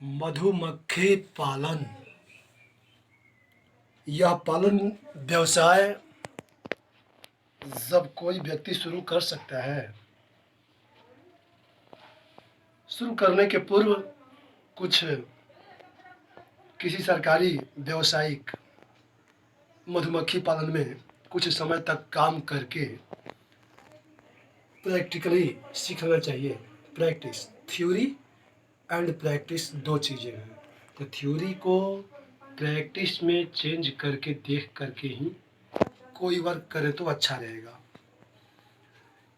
मधुमक्खी पालन। यह पालन व्यवसाय जब कोई व्यक्ति शुरू कर सकता है। शुरू करने के पूर्व कुछ किसी सरकारी व्यावसायिक मधुमक्खी पालन में कुछ समय तक काम करके प्रैक्टिकली सीखना चाहिए। प्रैक्टिस, थ्योरी एंड प्रैक्टिस दो चीज़ें हैं। तो थ्योरी को प्रैक्टिस में चेंज करके देख करके ही कोई वर्क करे तो अच्छा रहेगा।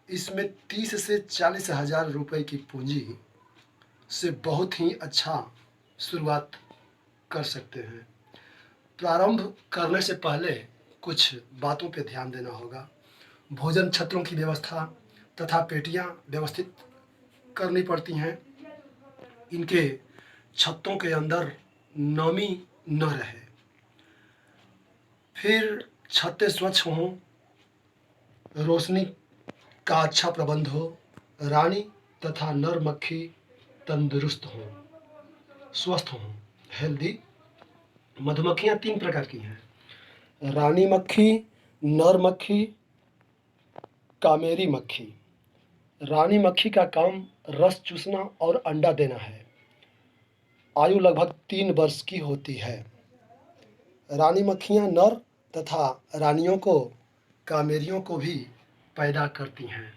इसमें 30 से 40 हज़ार रुपये की पूंजी से बहुत ही अच्छा शुरुआत कर सकते हैं। प्रारंभ करने से पहले कुछ बातों पे ध्यान देना होगा। भोजन छत्रों की व्यवस्था तथा पेटियां व्यवस्थित करनी पड़ती हैं। इनके छत्तों के अंदर नमी न रहे। फिर छतें स्वच्छ हों, रोशनी का अच्छा प्रबंध हो, रानी तथा नर मक्खी तंदुरुस्त हों, स्वस्थ हों, हेल्दी। मधुमक्खियाँ 3 प्रकार की हैं: रानी मक्खी, नर मक्खी, कामेरी मक्खी। रानी मक्खी का काम रस चूसना और अंडा देना है। आयु लगभग 3 वर्ष की होती है। रानी मक्खियाँ नर तथा रानियों को, कामेरियों को भी पैदा करती हैं।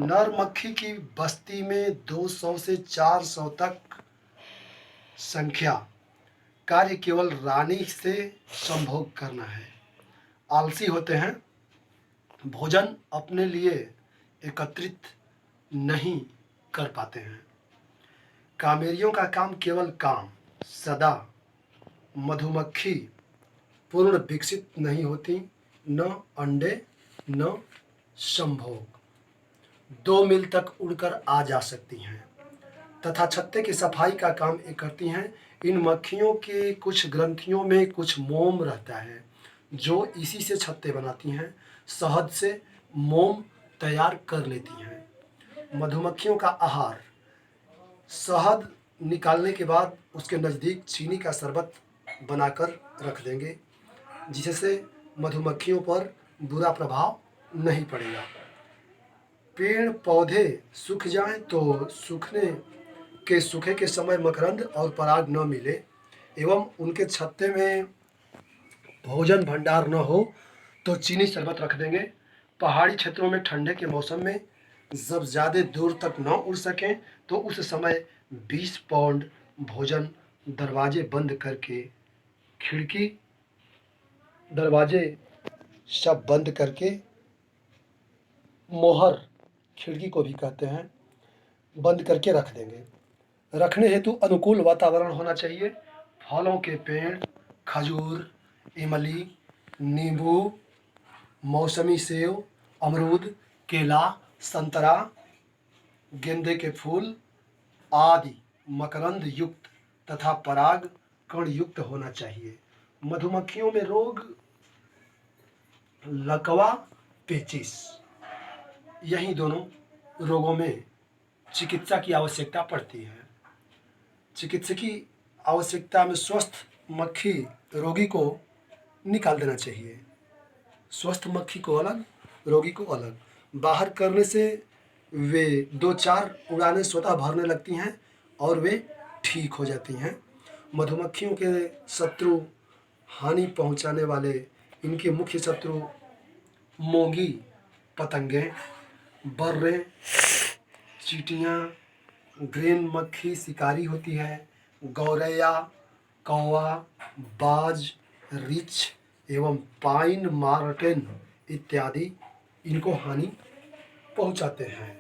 नर मक्खी की बस्ती में 200 से 400 तक संख्या। कार्य केवल रानी से संभोग करना है। आलसी होते हैं, भोजन अपने लिए एकत्रित नहीं कर पाते हैं। कामेरियों का काम केवल काम, सदा। मधुमक्खी पूर्ण विकसित नहीं होती, न अंडे न संभोग। 2 मील तक उड़कर आ जा सकती हैं तथा छत्ते की सफाई का काम ये करती हैं। इन मक्खियों के कुछ ग्रंथियों में कुछ मोम रहता है जो इसी से छत्ते बनाती हैं। शहद से मोम तैयार कर लेती हैं। मधुमक्खियों का आहार: शहद निकालने के बाद उसके नज़दीक चीनी का शरबत बनाकर रख देंगे, जिससे मधुमक्खियों पर बुरा प्रभाव नहीं पड़ेगा। पेड़ पौधे सूख जाएं तो सूखे के समय मकरंद और पराग न मिले एवं उनके छत्ते में भोजन भंडार न हो तो चीनी शरबत रख देंगे। पहाड़ी क्षेत्रों में ठंडे के मौसम में जब ज़्यादा दूर तक न उड़ सकें तो उस समय 20 पाउंड भोजन दरवाजे बंद करके, खिड़की दरवाजे सब बंद करके, मोहर खिड़की को भी कहते हैं, बंद करके रख देंगे। रखने हेतु अनुकूल वातावरण होना चाहिए। फलों के पेड़, खजूर, इमली, नींबू, मौसमी सेब, अमरूद, केला, संतरा, गेंदे के फूल आदि मकरंद युक्त तथा पराग कण युक्त होना चाहिए। मधुमक्खियों में रोग: लकवा, पेचिश। यही दोनों रोगों में चिकित्सा की आवश्यकता पड़ती है। चिकित्सकीय आवश्यकता में स्वस्थ मक्खी रोगी को निकाल देना चाहिए। स्वस्थ मक्खी को अलग, रोगी को अलग। बाहर करने से वे 2-4 उड़ानें स्वतः भरने लगती हैं और वे ठीक हो जाती हैं। मधुमक्खियों के शत्रु, हानि पहुंचाने वाले इनके मुख्य शत्रु मोंगी, पतंगे, बर्रे, चींटियाँ, ग्रेन मक्खी शिकारी होती है, गौरैया, कौवा, बाज, रीछ एवं पाइन मार्टेन इत्यादि इनको हानि पहुंचाते हैं।